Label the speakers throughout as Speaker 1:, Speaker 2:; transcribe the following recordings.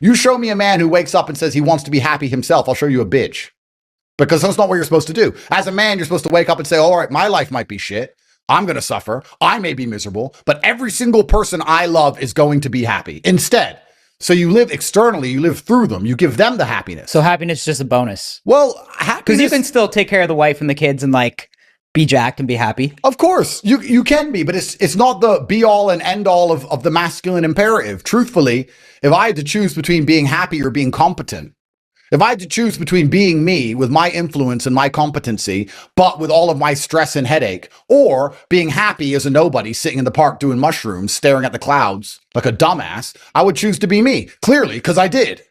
Speaker 1: You show me a man who wakes up and says he wants to be happy himself, I'll show you a bitch. Because that's not what you're supposed to do. As a man, you're supposed to wake up and say, all right, my life might be shit. I'm going to suffer. I may be miserable, but every single person I love is going to be happy. Instead, so you live externally, you live through them, you give them the happiness.
Speaker 2: So happiness is just a bonus.
Speaker 1: Well, happiness...
Speaker 2: Because you can still take care of the wife and the kids and like be jacked and be happy.
Speaker 1: Of course, you can be, but it's not the be all and end all of the masculine imperative. Truthfully, if I had to choose between being happy or being competent, if I had to choose between being me with my influence and my competency, but with all of my stress and headache, or being happy as a nobody sitting in the park doing mushrooms, staring at the clouds like a dumbass, I would choose to be me, clearly, because I did.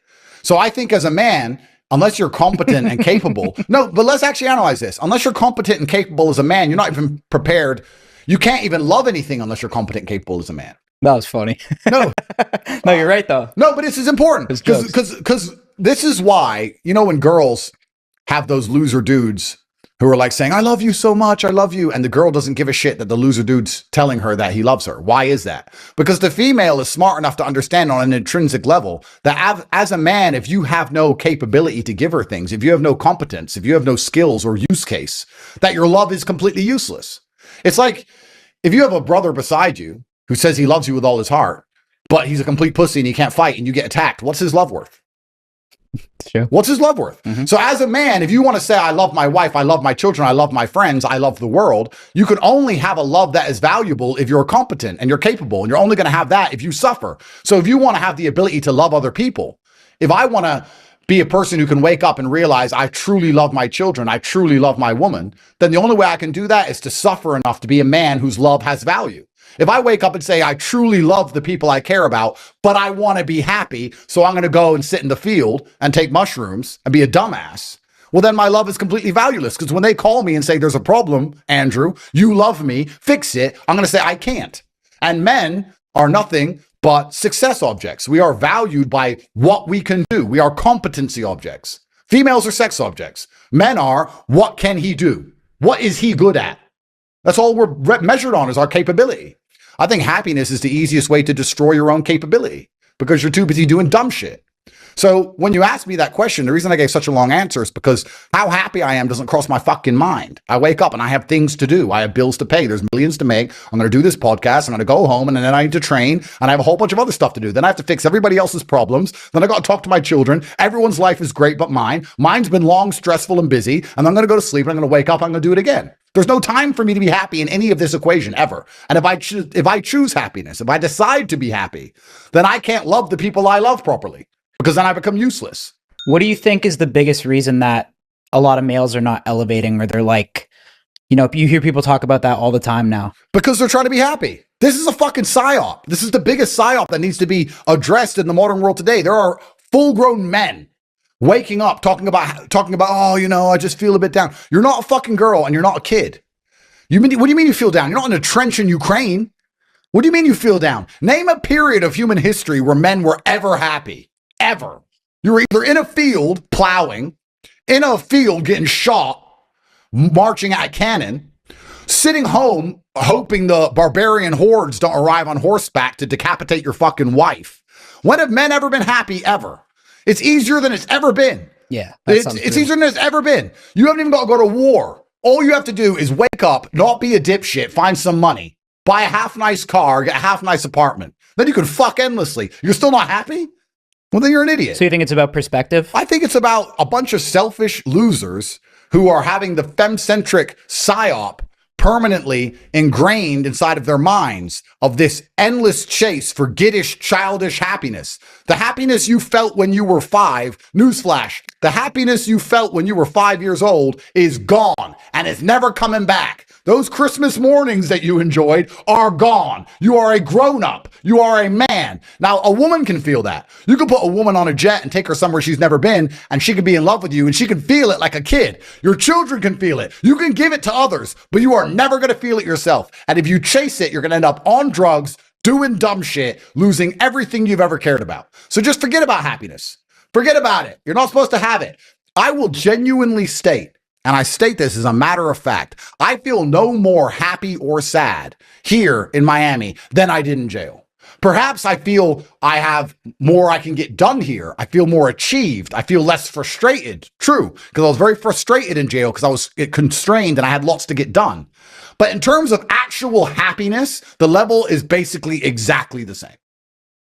Speaker 1: So I think as a man, unless you're competent and capable, no, but let's actually analyze this. Unless you're competent and capable as a man, you're not even prepared. You can't even love anything unless you're competent and capable as a man.
Speaker 2: That was funny.
Speaker 1: No.
Speaker 2: No, you're right, though.
Speaker 1: No, but this is important because this is why, you know, when girls have those loser dudes who are like saying, I love you so much, I love you. And the girl doesn't give a shit that the loser dude's telling her that he loves her. Why is that? Because the female is smart enough to understand on an intrinsic level that as a man, if you have no capability to give her things, if you have no competence, if you have no skills or use case, that your love is completely useless. It's like if you have a brother beside you who says he loves you with all his heart, but he's a complete pussy and he can't fight and you get attacked, what's his love worth?
Speaker 2: Sure.
Speaker 1: What's his love worth? Mm-hmm. So as a man, if you want to say, I love my wife, I love my children, I love my friends, I love the world, you can only have a love that is valuable if you're competent and you're capable, and you're only going to have that if you suffer. So if you want to have the ability to love other people, if I want to be a person who can wake up and realize I truly love my children, I truly love my woman, then the only way I can do that is to suffer enough to be a man whose love has value. If I wake up and say, I truly love the people I care about, but I want to be happy, so I'm going to go and sit in the field and take mushrooms and be a dumbass, well, then my love is completely valueless. Because when they call me and say, there's a problem, Andrew, you love me, fix it, I'm going to say, I can't. And men are nothing but success objects. We are valued by what we can do. We are competency objects. Females are sex objects. Men are, what can he do? What is he good at? That's all we're measured on, is our capability. I think happiness is the easiest way to destroy your own capability because you're too busy doing dumb shit. So when you ask me that question, the reason I gave such a long answer is because how happy I am doesn't cross my fucking mind. I wake up and I have things to do. I have bills to pay. There's millions to make. I'm going to do this podcast. I'm going to go home, and then I need to train, and I have a whole bunch of other stuff to do. Then I have to fix everybody else's problems. Then I got to talk to my children. Everyone's life is great but mine. Mine's been long, stressful, and busy. And I'm going to go to sleep, and I'm going to wake up. I'm going to do it again. There's no time for me to be happy in any of this equation ever. And if I choose happiness, if I decide to be happy, then I can't love the people I love properly, because then I become useless.
Speaker 2: What do you think is the biggest reason that a lot of males are not elevating, or they're like, you know, you hear people talk about that all the time now?
Speaker 1: Because they're trying to be happy. This is a fucking psyop. This is the biggest psyop that needs to be addressed in the modern world today. There are full-grown men waking up talking about, oh, you know, I just feel a bit down. You're not a fucking girl and you're not a kid. What do you mean you feel down? You're not in a trench in Ukraine. What do you mean you feel down? Name a period of human history where men were ever happy. Ever. You were either in a field plowing, in a field getting shot, marching at a cannon, sitting home hoping the barbarian hordes don't arrive on horseback to decapitate your fucking wife. When have men ever been happy ever? It's easier than it's ever been.
Speaker 2: Yeah.
Speaker 1: It's easier than it's ever been. You haven't even got to go to war. All you have to do is wake up, not be a dipshit, find some money, buy a half-nice car, get a half-nice apartment. Then you can fuck endlessly. You're still not happy? Well, then you're an idiot.
Speaker 2: So you think it's about perspective?
Speaker 1: I think it's about a bunch of selfish losers who are having the femme-centric psyop permanently ingrained inside of their minds of this endless chase for giddish, childish happiness. The happiness you felt when you were 5, newsflash, the happiness you felt when you were 5 years old is gone and it's never coming back. Those Christmas mornings that you enjoyed are gone. You are a grown-up. You are a man. Now, a woman can feel that. You can put a woman on a jet and take her somewhere she's never been, and she can be in love with you, and she can feel it like a kid. Your children can feel it. You can give it to others, but you are never going to feel it yourself. And if you chase it, you're going to end up on drugs, doing dumb shit, losing everything you've ever cared about. So just forget about happiness. Forget about it. You're not supposed to have it. I will genuinely state, and I state this as a matter of fact, I feel no more happy or sad here in Miami than I did in jail. Perhaps I feel I have more I can get done here. I feel more achieved. I feel less frustrated. True, because I was very frustrated in jail because I was constrained and I had lots to get done. But in terms of actual happiness, the level is basically exactly the same.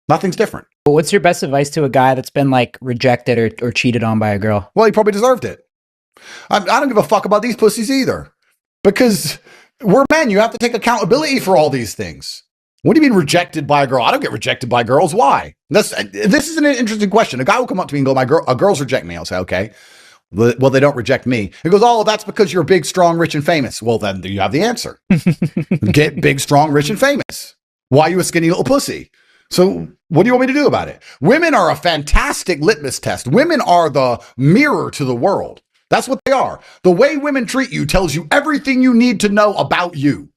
Speaker 1: Nothing's different.
Speaker 2: But what's your best advice to a guy that's been like rejected or cheated on by a girl?
Speaker 1: Well, he probably deserved it. I don't give a fuck about these pussies either, because we're men. You have to take accountability for all these things. What do you mean rejected by a girl? I don't get rejected by girls. Why? This is an interesting question. A guy will come up to me and go, girls reject me. I'll say, okay. Well, they don't reject me. He goes, oh, that's because you're big, strong, rich, and famous. Well, then you have the answer. Get big, strong, rich, and famous. Why are you a skinny little pussy? So what do you want me to do about it? Women are a fantastic litmus test. Women are the mirror to the world. That's what they are. The way women treat you tells you everything you need to know about you.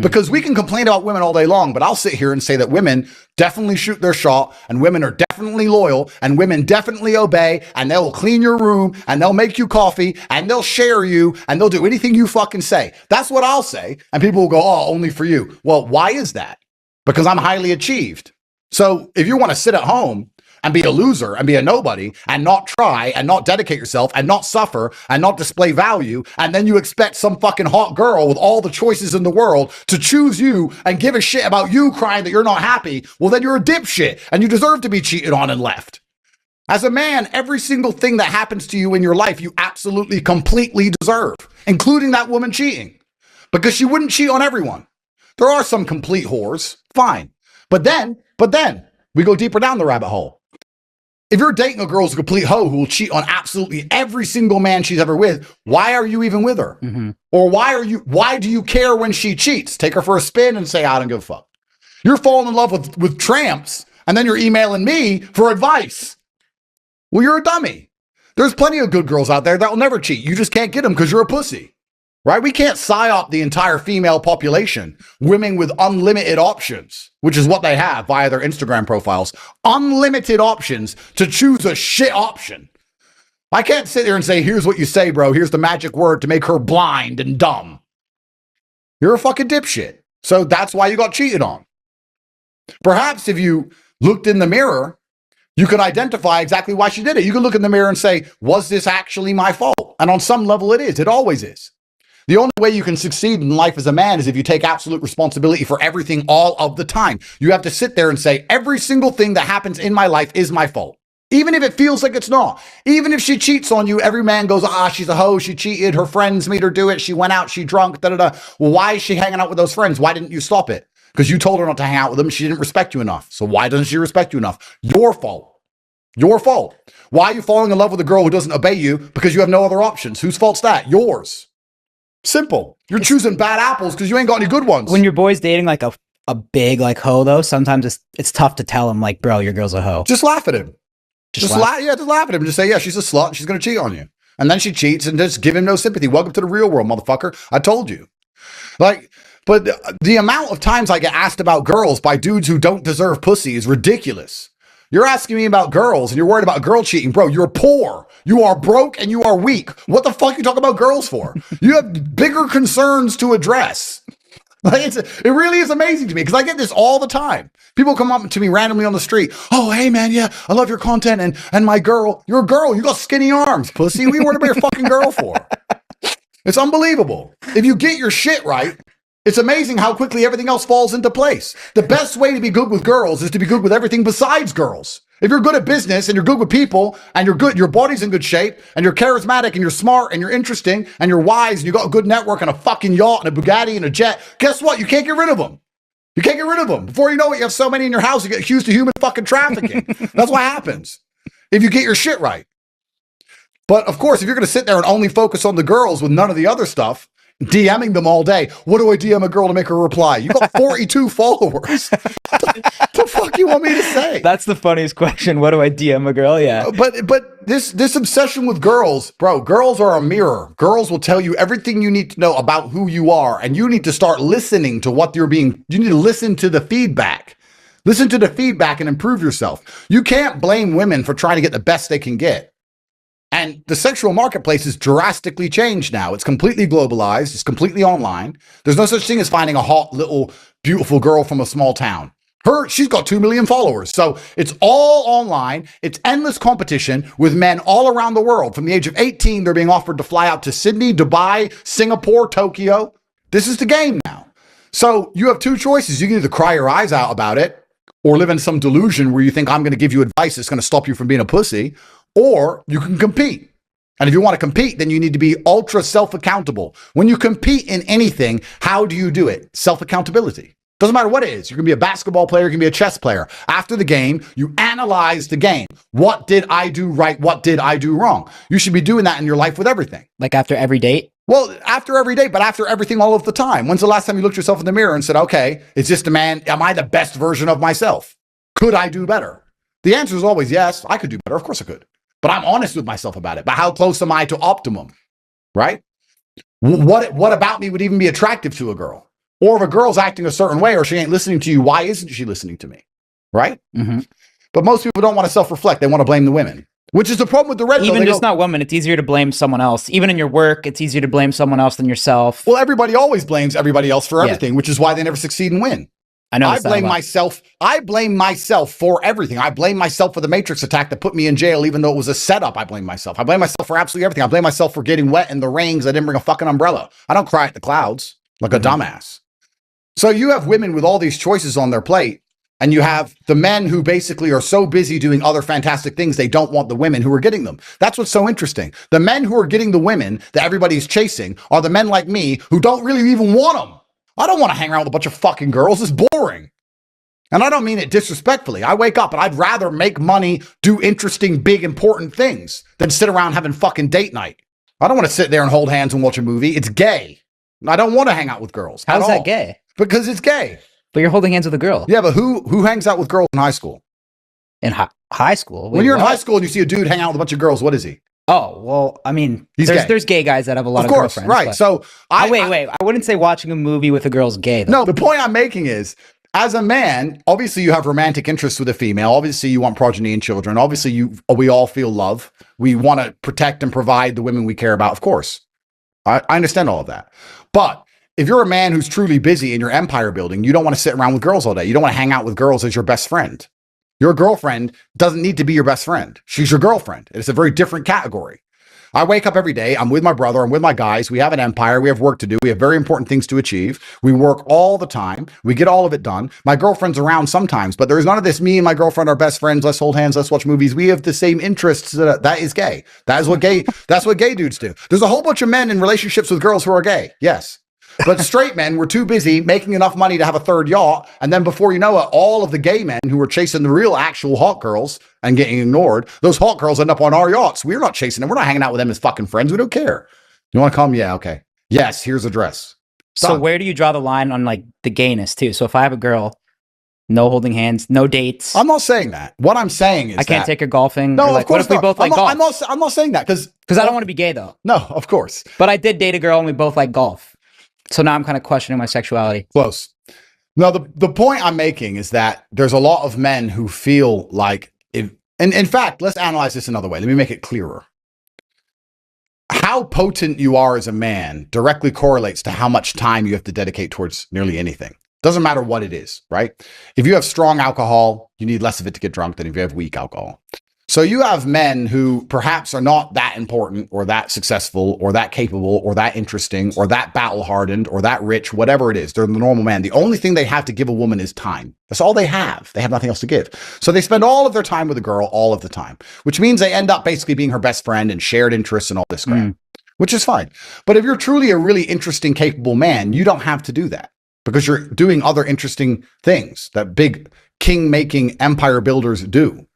Speaker 1: Because we can complain about women all day long, but I'll sit here and say that women definitely shoot their shot, and women are definitely loyal, and women definitely obey, and they'll clean your room, and they'll make you coffee, and they'll share you, and they'll do anything you fucking say. That's what I'll say. And people will go, oh, only for you. Well, why is that? Because I'm highly achieved. So if you want to sit at home and be a loser and be a nobody and not try and not dedicate yourself and not suffer and not display value, and then you expect some fucking hot girl with all the choices in the world to choose you and give a shit about you crying that you're not happy, well, then you're a dipshit and you deserve to be cheated on and left. As a man, every single thing that happens to you in your life, you absolutely, completely deserve, including that woman cheating, because she wouldn't cheat on everyone. There are some complete whores, fine. But then we go deeper down the rabbit hole. If you're dating a girl who's a complete hoe who will cheat on absolutely every single man she's ever with, why are you even with her? Or why do you care when she cheats? Take her for a spin and say, I don't give a fuck. You're falling in love with tramps, and then you're emailing me for advice. Well, you're a dummy. There's plenty of good girls out there that will never cheat. You just can't get them because you're a pussy. Right? We can't psyop the entire female population, women with unlimited options, which is what they have via their Instagram profiles. Unlimited options to choose a shit option. I can't sit there and say, here's what you say, bro. Here's the magic word to make her blind and dumb. You're a fucking dipshit. So that's why you got cheated on. Perhaps if you looked in the mirror, you could identify exactly why she did it. You could look in the mirror and say, was this actually my fault? And on some level it is. It always is. The only way you can succeed in life as a man is if you take absolute responsibility for everything all of the time. You have to sit there and say, every single thing that happens in my life is my fault. Even if it feels like it's not. Even if she cheats on you, every man goes, she's a hoe, she cheated, her friends made her do it, she went out, she drunk, da-da-da. Well, why is she hanging out with those friends? Why didn't you stop it? Because you told her not to hang out with them, she didn't respect you enough. So why doesn't she respect you enough? Your fault. Your fault. Why are you falling in love with a girl who doesn't obey you? Because you have no other options. Whose fault's that? Yours. Simple. You're choosing bad apples because you ain't got any good ones.
Speaker 2: When your boy's dating like a big like hoe though, sometimes it's tough to tell him like, bro, your girl's a hoe.
Speaker 1: Just laugh at him. Just laugh at him. Just say, yeah, she's a slut and she's going to cheat on you. And then she cheats and just give him no sympathy. Welcome to the real world, motherfucker. I told you. But the amount of times I get asked about girls by dudes who don't deserve pussy is ridiculous. You're asking me about girls and you're worried about girl cheating. Bro, you're poor. You are broke and you are weak. What the fuck are you talking about girls for? You have bigger concerns to address. Like it really is amazing to me because I get this all the time. People come up to me randomly on the street. Oh, hey man, yeah, I love your content and my girl. You're a girl. You got skinny arms, pussy. What are you worried about your fucking girl for? It's unbelievable. If you get your shit right, it's amazing how quickly everything else falls into place. The best way to be good with girls is to be good with everything besides girls. If you're good at business and you're good with people and you're good, your body's in good shape and you're charismatic and you're smart and you're interesting and you're wise and you got a good network and a fucking yacht and a Bugatti and a jet, guess what? You can't get rid of them. You can't get rid of them. Before you know it, you have so many in your house, you get accused of human fucking trafficking. That's what happens if you get your shit right. But of course, if you're going to sit there and only focus on the girls with none of the other stuff, DMing them all day. What do I DM a girl to make her reply? You got 42 followers. The fuck you want me to say?
Speaker 2: That's the funniest question. What do I DM a girl? Yeah.
Speaker 1: But this obsession with girls, bro, girls are a mirror. Girls will tell you everything you need to know about who you are. And you need to start listening to what you need to listen to the feedback. Listen to the feedback and improve yourself. You can't blame women for trying to get the best they can get. And the sexual marketplace is drastically changed now. It's completely globalized. It's completely online. There's no such thing as finding a hot, little, beautiful girl from a small town. She's got 2 million followers. So it's all online. It's endless competition with men all around the world. From the age of 18, they're being offered to fly out to Sydney, Dubai, Singapore, Tokyo. This is the game now. So you have two choices. You can either cry your eyes out about it or live in some delusion where you think I'm going to give you advice that's going to stop you from being a pussy, or you can compete. And if you want to compete, then you need to be ultra self-accountable. When you compete in anything, how do you do it? Self-accountability. Doesn't matter what it is. You can be a basketball player, you can be a chess player. After the game, you analyze the game. What did I do right? What did I do wrong? You should be doing that in your life with everything.
Speaker 2: Like after every date?
Speaker 1: Well, after every date, but after everything all of the time. When's the last time you looked yourself in the mirror and said, okay, is this the man? Am I the best version of myself? Could I do better? The answer is always yes, I could do better. Of course I could. But I'm honest with myself about it. But how close am I to optimum? Right? What about me would even be attractive to a girl? Or if a girl's acting a certain way or she ain't listening to you, why isn't she listening to me? Right? Mm-hmm. But most people don't want to self-reflect. They want to blame the women, which is the problem with the red pill.
Speaker 2: Even just not women. It's easier to blame someone else. Even in your work, it's easier to blame someone else than yourself.
Speaker 1: Well, everybody always blames everybody else for everything, which is why they never succeed and win. I blame myself. I blame myself for everything. I blame myself for the Matrix attack that put me in jail, even though it was a setup. I blame myself. I blame myself for absolutely everything. I blame myself for getting wet in the rain because I didn't bring a fucking umbrella. I don't cry at the clouds like a dumbass. So you have women with all these choices on their plate, and you have the men who basically are so busy doing other fantastic things, they don't want the women who are getting them. That's what's so interesting. The men who are getting the women that everybody's chasing are the men like me who don't really even want them. I don't want to hang around with a bunch of fucking girls. It's boring. And I don't mean it disrespectfully. I wake up and I'd rather make money, do interesting, big, important things than sit around having fucking date night. I don't want to sit there and hold hands and watch a movie. It's gay. I don't want to hang out with girls.
Speaker 2: How's that gay?
Speaker 1: Because it's gay.
Speaker 2: But you're holding hands with a girl.
Speaker 1: Yeah, but who hangs out with girls in high school?
Speaker 2: In high school?
Speaker 1: Wait, when you're in high school and you see a dude hang out with a bunch of girls, what is he?
Speaker 2: Oh, well, I mean, there's gay guys that have a lot of girlfriends.
Speaker 1: Right. So
Speaker 2: wait. I wouldn't say watching a movie with a girl's gay, though.
Speaker 1: No, the point I'm making is, as a man, obviously you have romantic interests with a female. Obviously you want progeny and children. Obviously we all feel love. We want to protect and provide the women we care about, of course. I understand all of that. But if you're a man who's truly busy in your empire building, you don't want to sit around with girls all day. You don't want to hang out with girls as your best friend. Your girlfriend doesn't need to be your best friend. She's your girlfriend. It's a very different category. I wake up every day. I'm with my brother. I'm with my guys. We have an empire. We have work to do. We have very important things to achieve. We work all the time. We get all of it done. My girlfriend's around sometimes, but there's none of this. Me and my girlfriend are best friends. Let's hold hands. Let's watch movies. We have the same interests. That is gay. That's what gay dudes do. There's a whole bunch of men in relationships with girls who are gay. Yes. But straight men were too busy making enough money to have a third yacht. And then before you know it, all of the gay men who were chasing the real actual hot girls and getting ignored, those hot girls end up on our yachts. We're not chasing them. We're not hanging out with them as fucking friends. We don't care. You want to come? Yeah, okay. Yes, here's a dress.
Speaker 2: So where do you draw the line on like the gayness too? So if I have a girl, no holding hands, no dates.
Speaker 1: I'm not saying that. What I'm saying is
Speaker 2: I can't take her golfing.
Speaker 1: No,
Speaker 2: like,
Speaker 1: of course
Speaker 2: what if we both like golf?
Speaker 1: I'm not saying that because
Speaker 2: I don't want to be gay though.
Speaker 1: No, of course.
Speaker 2: But I did date a girl and we both like golf. So now I'm kind of questioning my sexuality.
Speaker 1: Close. No, the point I'm making is that there's a lot of men who feel like, and in fact, let's analyze this another way. Let me make it clearer. How potent you are as a man directly correlates to how much time you have to dedicate towards nearly anything. Doesn't matter what it is, right? If you have strong alcohol, you need less of it to get drunk than if you have weak alcohol. So you have men who perhaps are not that important or that successful or that capable or that interesting or that battle hardened or that rich, whatever it is. They're the normal man. The only thing they have to give a woman is time. That's all they have. They have nothing else to give. So they spend all of their time with a girl all of the time, which means they end up basically being her best friend and shared interests and all this crap, which is fine. But if you're truly a really interesting, capable man, you don't have to do that because you're doing other interesting things that big king-making empire builders do.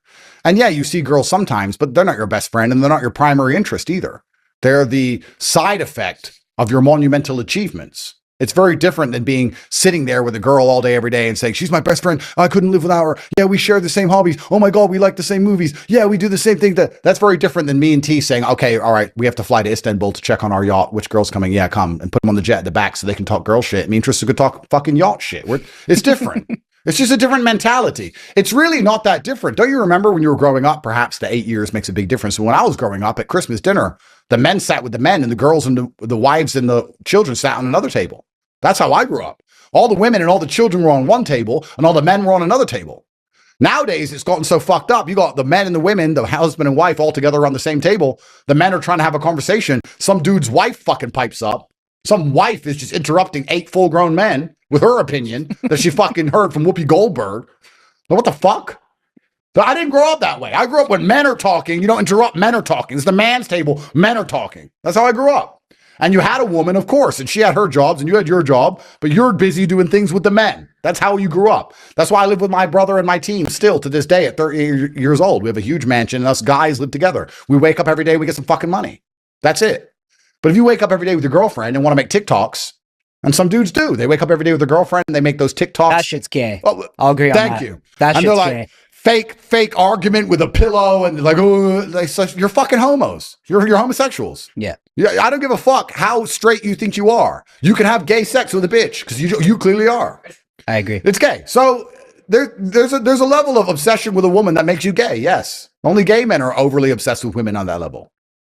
Speaker 1: And yeah, you see girls sometimes, but they're not your best friend and they're not your primary interest either. They're the side effect of your monumental achievements. It's very different than sitting there with a girl all day, every day and saying, she's my best friend. I couldn't live without her. Yeah, we share the same hobbies. Oh my God, we like the same movies. Yeah, we do the same thing. That's very different than me and T saying, okay, all right, we have to fly to Istanbul to check on our yacht. Which girl's coming? Yeah, come. And put them on the jet at the back so they can talk girl shit. Me and Tristan could talk fucking yacht shit. It's different. It's just a different mentality. It's really not that different. Don't you remember when you were growing up, perhaps the 8 years makes a big difference. When I was growing up at Christmas dinner, the men sat with the men and the girls and the wives and the children sat on another table. That's how I grew up. All the women and all the children were on one table and all the men were on another table. Nowadays, it's gotten so fucked up. You got the men and the women, the husband and wife all together on the same table. The men are trying to have a conversation. Some dude's wife fucking pipes up. Some wife is just interrupting 8 full-grown men with her opinion that she fucking heard from Whoopi Goldberg. Now, what the fuck? I didn't grow up that way. I grew up when men are talking. You don't interrupt men are talking. It's the man's table. Men are talking. That's how I grew up. And you had a woman, of course, and she had her jobs and you had your job, but you're busy doing things with the men. That's how you grew up. That's why I live with my brother and my team still to this day at 30 years old. We have a huge mansion and us guys live together. We wake up every day, we get some fucking money. That's it. But if you wake up every day with your girlfriend and want to make TikToks, and some dudes do, they wake up every day with their girlfriend and they make those TikToks.
Speaker 2: That shit's gay. Oh, I'll agree on that.
Speaker 1: Thank you.
Speaker 2: That shit's gay.
Speaker 1: Fake argument with a pillow and like, oh, you're fucking homos. You're homosexuals.
Speaker 2: Yeah.
Speaker 1: I don't give a fuck how straight you think you are. You can have gay sex with a bitch because you clearly are.
Speaker 2: I agree.
Speaker 1: It's gay. So there's a level of obsession with a woman that makes you gay. Yes. Only gay men are overly obsessed with women on that level.